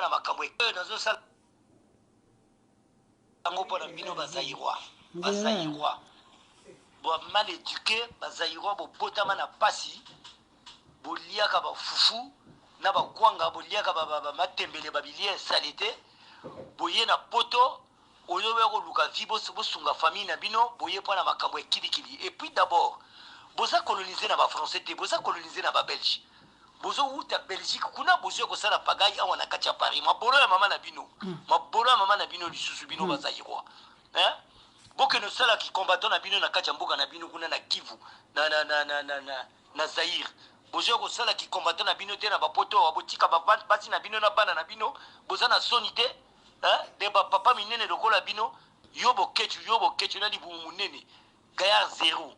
na makambo nazo sala ngo pona bino bazairwa bo mal éduqué bazairwa bo botama na pasi bo liaka ba fufu na ba kwanga bo liaka ba matembele ba bilie salite boye na poto oyo be luka vibo bosunga famille na bino boye pona makambo ekili et puis d'abord boza coloniser na ba français te boza coloniser na ba belge bozo uta Belgique kuna bozo ko sala pagai awa na kacha Paris mabolo ya mama na bino mabolo ya mama na bino lisusu bino bazairwa boke no sala ki combattant na bino na kacha mboka na bino kuna na Kivu na Zaire bozo ko sala ki combattant na bino te na bapoto abotika basi na bino na bana na bino boza na sonité de ba papa minene lokola bino yobo kechu na libu munene gaya zéro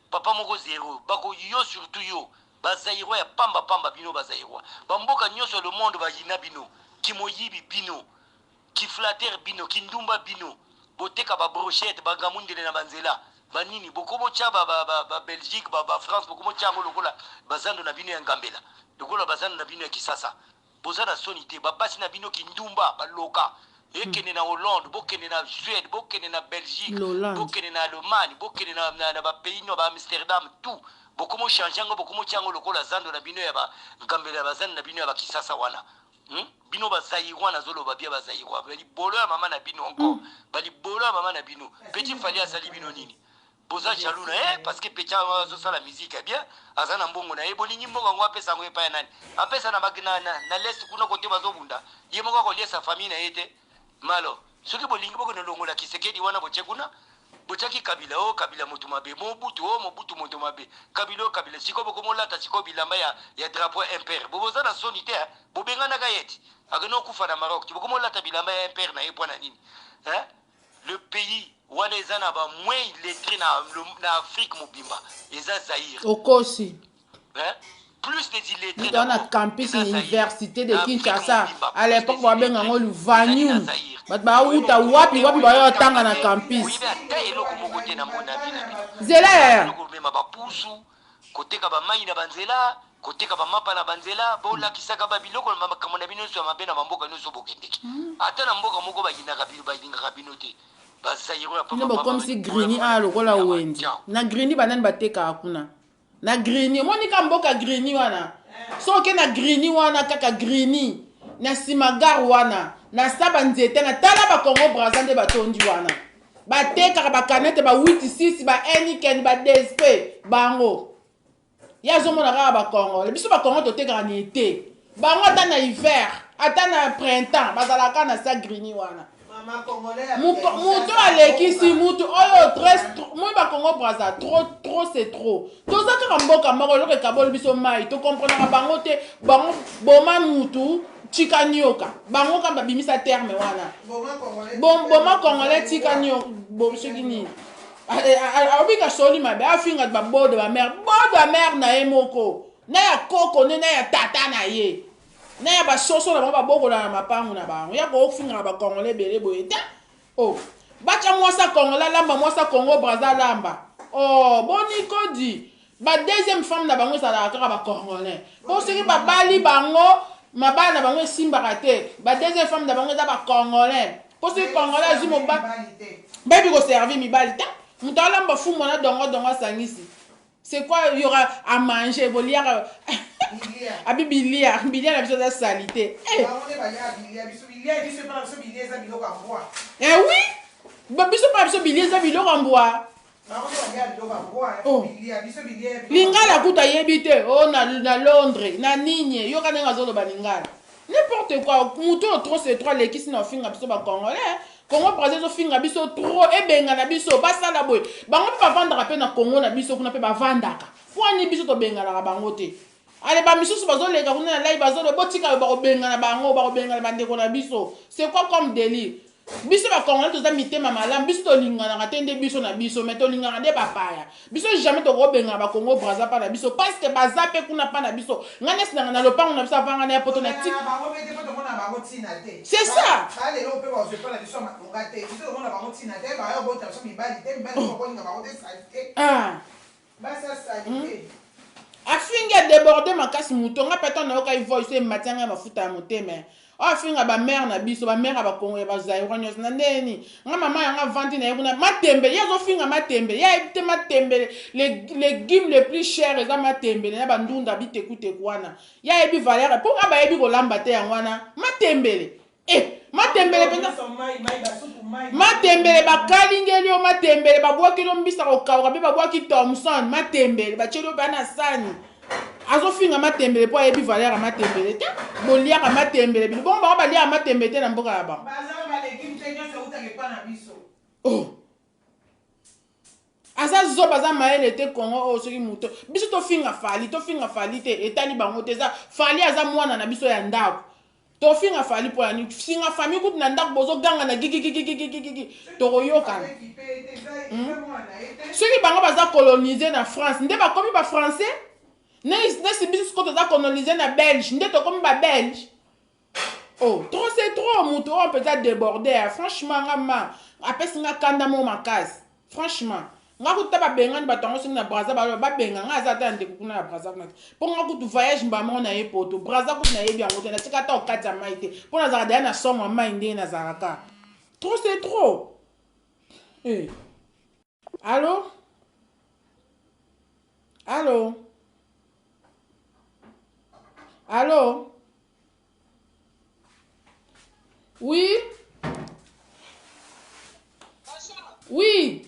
papa moko zéro bako yo surtout yo bazairwa ya pamba bino bazairwa bamboka nyoso le monde bayina bino kimoyibi bino ki flatter bino ki ndumba bino boteka ba brochette bagamundele na banzela banini bokomo cha ba Belgique ba France bokomo cha lokola bazando na bino ya ngambela lokola bazando na bino ya kisasa bozana sonité babasi na bino ki ndumba baloka ekene na Hollande bokene na Suède bokene na Belgique bokene na Allemagne bokene na ba pays no ba Amsterdam tout bokomo changeango bokomo chango lokola zando na bino ya ba ngambela bazando na bino ya ba kisasa wana bino bazairwa na zolo babia bazairwa bali bolo ya mama na bino encore bali bolo ya mama na bino petit fali asali bino nini boza jaloux na parce que petit zo sala musique bien azana mbongo na bolingi mbongo ngo apesa ngo epa nani apesa na magina na lest kuna kote bazobunda yemo ko liesa famille na yete malo soki bolingi boko nolongola Kisekedi wana bochekuna bochaki kabila kabila motu mabe mobutu motu mabe kabila siko boko molata siko bilamba ya drapeau impair boboza na sonité bobengana kayeti agano kufa na Maroc boko molata bilamba ya impair na epona nini le pays wana ezana ba moins lettré na Afrique mobimba eza Zaire okosi plus des illettrés dans la campus université de Kinshasa à l'époque wa benga ngolu vanium ba uta wapi ba tanga na campus zela koteka ba mai na banzela koteka ba mapa na banzela bola kisaka ba biloko na makambo na bino so mabena mamboka no so bokendeki ata na mboka moko ba yinaka bino te bazairwa papa comme si Grini lokola wendi na Grini banani bateka akuna na Grini monika mboka Grini wana soke na Grini wana kaka Grini na simagar wana na saba nzete na tala ba Congo Brazza nde batondi wana bateka ba kanete ba 86 ba Heineken ba DSP bango yazo mona ka ba Congo le biso ba Congo toteka ni été bango ata na hiver ata na printemps bazalaka na sa Grini wana muto alekisi mutu oyo moi ba Congo Brazza trop c'est trop toza kaka mboka moko loke kabolo biso mai to comprendre bango te bango boma mutu chika nyoka bango kamba bimisa terme wana boma congolais chika nyoka bo soki nini abika soli mabe afinga ba bodo ba mère na emoko na ya koko ne na ya tata na ye na ya ba soso na ba bokola na mapangu na bango ya ko finga ba congolais bele boyeta bacha mwasa congolais lamba mwasa Congo Brazza lamba boni kodi ba deuxième femme na bango sala kaka ba congolais po soki ba bali bango mabana bango simbaka te ba deuxième femme na bango za ba congolais po soki congolais zimo ba baby ko servir mibali ta mutala mba fumo na dongo sangisi c'est quoi il y aura à manger bolia bilia na biso za salité oui biso pa biso bilia za biloko ambwa lingala kuta yebi te na Londres na nigne yo kana ngazolo ba lingala n'importe quoi muto trop c'est trop lekisi na finga biso ba congolais Congo Brazza zo finga biso trop ebenga na biso basala boy bango pe bavandaka pe na Congo na biso kuna pe bavandaka fwani biso to benga na bango te ale ba misusu bazoleka kuna na live bazolo botika ba kobenga na bango ba kobenga na bandeko na biso c'est quoi comme délire biso ba Congolais toza mitema malamu biso to lingana na tende biso na biso mais to lingana de bapaya biso jamais to kobenga ba Congo Brazza pa na biso parce que bazape kuna pa na biso ngane sinanga na lopango na biso avanga na poto na tik c'est ça afinga déborder makasi mutonga peton na yoka voice matianga mafuta ya motema afinga ba mère na biso ba mère ba Congo ba Zaïrois nyos na ndeni nga mama yanga vandi na yebuna matembe yazo finga matembe ya ebite matembe les légumes les plus chers eza matembe na ba ndunda bitekute kwana ya ebi valeur pour nga ba yebi kolamba te yangwana matembele matembele penza matembele bakalingeli yo matembele babwaki lo mbisa kokauka pe babwaki Thomson matembele bachelo bana sani azofinga matembele po ayebi valeur ya matembele te boliaka matembele bino bongo bango baliaka matembele te na mboka ya bango aza zoba aza mayele te Congo oyo soki moto biso tofinga fali te etali bango te eza fali aza mwana na biso ya ndako tofinga fali po yani singa famille kutu na ndako bozoganga na gigigigigigigi tokoyokana soki bango baza coloniser na France nde bakomi ba français nesi biso siko toza coloniser na Belge nde tokomi ba Belge trop c'est trop moto oyo peut-être déborder franchement nga ma apesi nga kanda mo makasi franchement nga kuta babengani bato yango soki na Braza babenga nga aza ata ndeko kuna ya Braza kuna te mpo nga kutu voyage mbamoko na ye poto Braza kutu nayebi yango te natika ata okati ya mai te mpo nazalaka deya na somo ya mai ndenge nazalaka trop c'est trop allo allo allo oui oui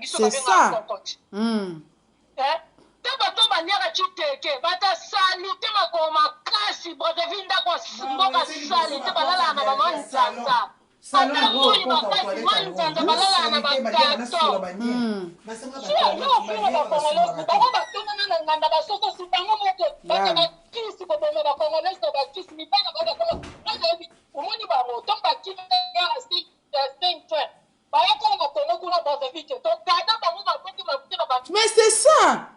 c'est ça. Mais c'est ça.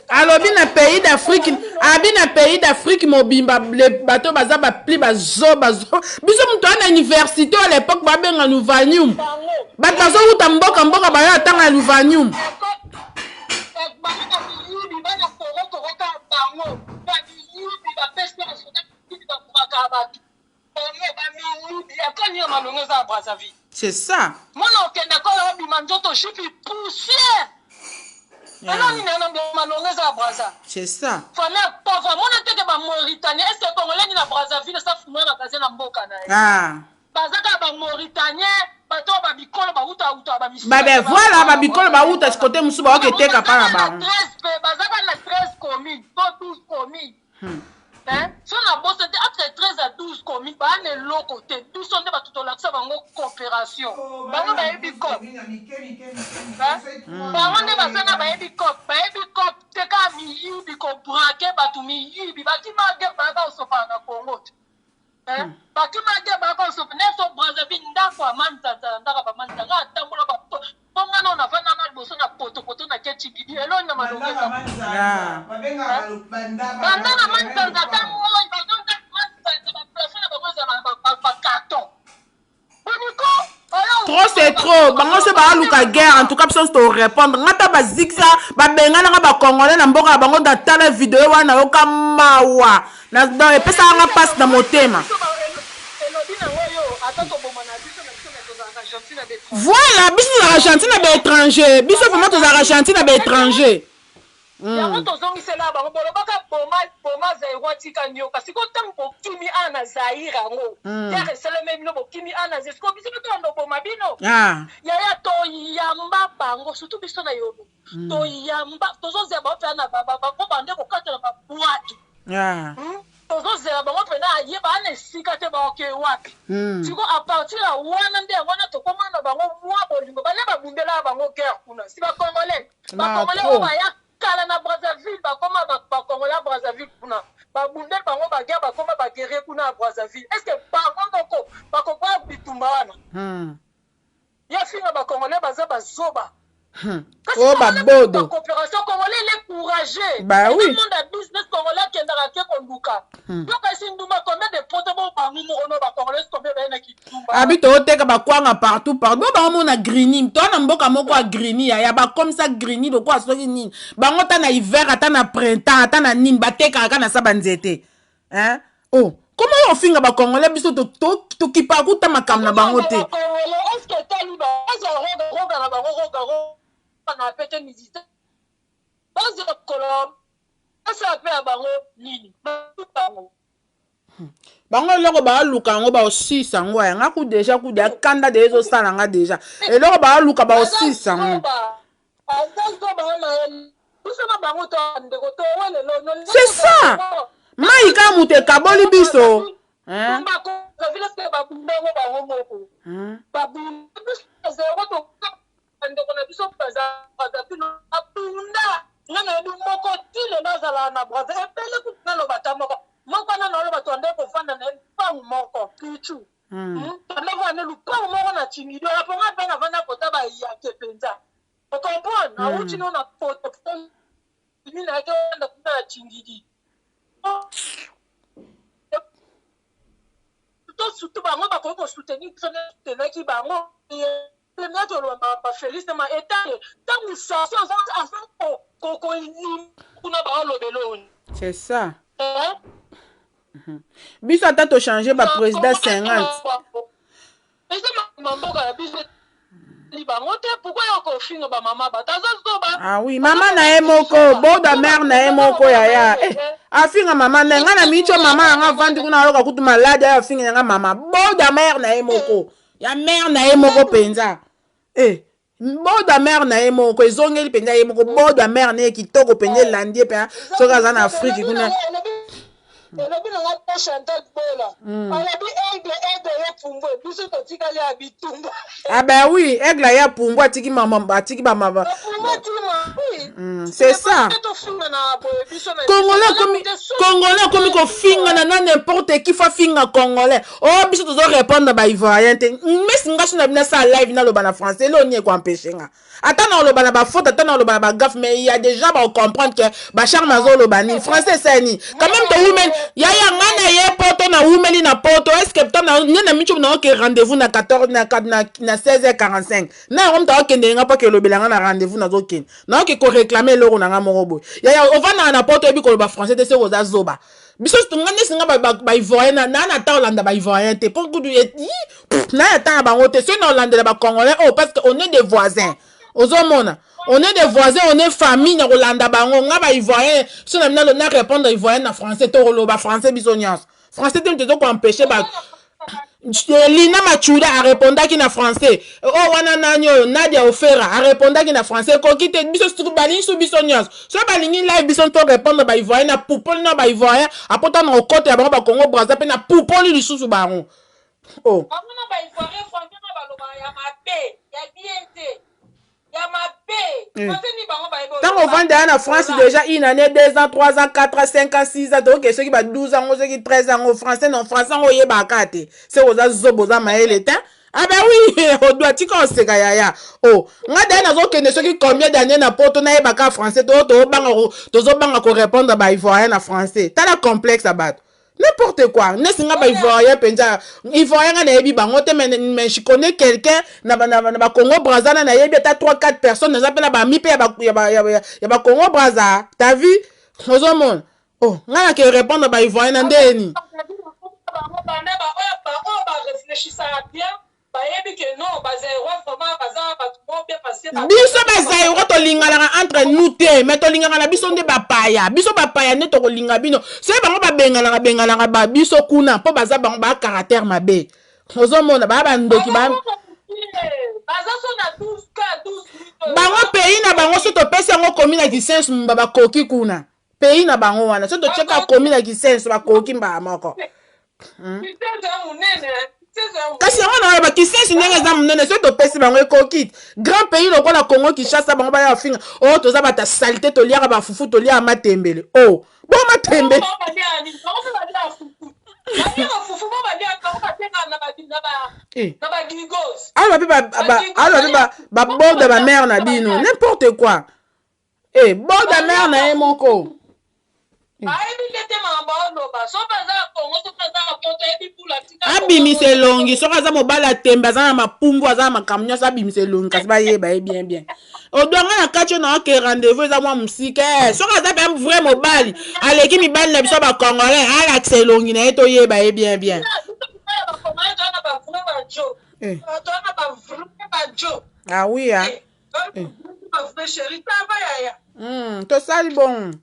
alobi na pays d'Afrique abi na pays d'Afrique mobimba le bateau baza ba pli bazo biso muto na université à l'époque babenga Luvanium bato bazo uta mboka baya tanga Luvanium c'est ça. C'est ça. Ben voilà, babikolo ba uta ce côté musu ba okete kapara ba. Si on a bossé entre 13 à 12 communes, on est l'autre côté. 12 sont tout l'accès à une coopération. On a un bicop. On a un bicop. C'est comme il y a braqué, il y a Congo. Parce que trop c'est trop. Bango se ba luka guerre en tout cas personne te répondre. Ngata ba zikza ba benga na ba congolais na mboka bango da tala vidéo wana yoka mawa. Na dans epesa nga passe na motema. Voilà, biso na Argentine ba étranger. Biso vraiment to Argentine ba étranger. yango tozongisela bango bolobaka boma zairwa tika nyoka siko ntango bokimi ana zaire yango tere eseleme bino bokimi ana ze siko biso tondo boma bino yaya toyamba bango surtout biso na yobo toyamba tozozela bango mpe na bango bande kokatela babwatu tozozela bango mpe na ayeba ana esika te baoke wapi siko a partir ya wana nde wana tokoma na bango mwa bolingo bane babundela bango guerre kuna si bakongolais oyo baya kala na Brazzaville bakoma bakongolais ya Brazzaville kuna babundela bango baguerre bakoma baguerre kuna ya Brazzaville est-ce que bango moko bakokoya bitumba wana ya finga bakongolais baza bazoba oh babodo coopération congolais il est courageux bah oui le monde a business congolais qui ndaka ke konduka donc si nduma combien de potes bon bango ono ba congolais combien ba na kitumba habito oteka bakwanga partout ba mona green to na mboka moko a green ya ba comme ça green do kwa soki nini bango ta na hiver ata na printemps ata na nini bateka aka na saba nzete hein oh comment on finga ba congolais biso to kipa kuta makam na bango te est-ce que taliba est-ce roga na bango roga na pete militaire base de colombe ça peut bango nini bango eloko baaluka yango baosisa yango yanga ku deja ku de kanda de ezosala nga deja eloko baaluka baosisa yango c'est ça maika mutu ekaboli biso ndeko na biso paza abunda ngana edu moko tile nazala na braza epele kutina lo batamoko moko na lo batonde ko fanda na pangu moko pichu tanda vane lu pangu moko na chingido la ponga benga vana kota ba ya kepenza o comprendre na uchi no na photo ni na ke na kuna chingidi to surtout bango ba ko soutenir sone tenaki bango le maître ba Félix ma état tant sensation afin ko kuna ba lobelo c'est ça biso ata to changer ba président 50 ah oui mama na ye moko boda mère na ye moko yaya afinga mama na nga na micho mama nga vandi kuna aloka kutu malade afinga nga mama boda mère na ye moko ya mère na ye moko penza boda mère na ye moko ezongeli penza ye moko boda mère na ye kitoko penza landie pe soki aza na Afrique kuna elobi na nga ta Chantal Bola alobi aigle ya pumbo biso totikali ya bitumba ah ben oui aigle ya pumbo atiki mama atiki ba mama c'est ça congolais comme ko finga na n'importe qui fa finga congolais oh biso tozo répondre ba ivoirien te mais singa sona bina sa live na loba na français lo nie ko empêcher nga ata na loba na ba faute ata na loba na ba gaffe mais il y a des gens ba comprendre que ba charme zo loba ni français c'est ni quand même to women yaya ngana ye poto na women na poto est-ce que to na micho na ok rendez-vous na 14 na 16h45 na on ta ok ndenga pa ke lobelanga na rendez-vous na zo ken na ok ko réclamer loro na nga morobo yaya ovana na poto ebi ko loba français te se oza zoba biso ngane singa ba ivoirien na ta olanda ba ivoirien te pour kudu na ta ba ngote c'est na olanda ba congolais oh parce que on est des voisins ozomona on est des voisins on est famille na olanda bango nga ba ivoirien so na mina na répondre ivoirien na français to loba français biso nyas français te ko empêcher ba Lina Machuda a répondaki na français oh wana nanyo Nadia Ofera a répondaki na français ko kite biso stu balini su biso nyas so balingi live biso to répondre ba ivoirien na poupol na ba ivoirien apota na côté ya ba Congo Brazza pe na poupol lisusu bango oh amona ba ivoirien franchement na ba loba ya mabe ya biente tant on vend en France déjà une année 2 ans 3 ans 4 ans 5 ans 6 ans donc ceux qui va 12 ans ceux qui 13 ans au français non français on y ba kate c'est aux zoboza maele ta ah ben oui on doit ti ko se ka yaya oh nga da na zo kende ceux qui combien d'années na poto na ba ka français to banga ko répondre ba ivoirien na français ta la complexe abat n'importe quoi ne singa ba ivoirien penza ivoirien na yebi bango te mais je connais quelqu'un na ba Congo Brazza na yebi ta 3-4 personnes na appelle ba mi pe ya ba Congo Brazza t'as vu ozomon oh nga ke répondre ba ivoirien na ndeni biso bazairo tolinganaka entre nous te mais tolingaka na biso nde bapaya biso bapaya nde tokolinga bino soki bango babenganaka ba biso kuna mpo baza bango baa caractère mabe ozomona baa bandoki bango pays na bango so topesi yango komi na kisenso mba bakoki kuna pays na bango wana so totyeka komi na kisenso bakoki mbaa moko kasi yango na ba kisenso ndenge eza monene so topesi bango ekoki grand pays lokola Congo Kinshasa bango baya bafinga o toza bata salite toliaka bafufu toliaka matembele o bo matembele bord de ba mère na bino n'importe quoi bord de mère na ye moko abimise elongi soki aza mobali atembe aza na mapumbu aza na makambo nyonso abimise elongi kasi bayeba ye bien bien odonga na kati oyo na oke rendez-vous eza mwa mosika soki aza mpe vrai mobali aleki mibali na biso bacongolais alakisa elongi na ye toyeba ye bien bien ah oui tosali bon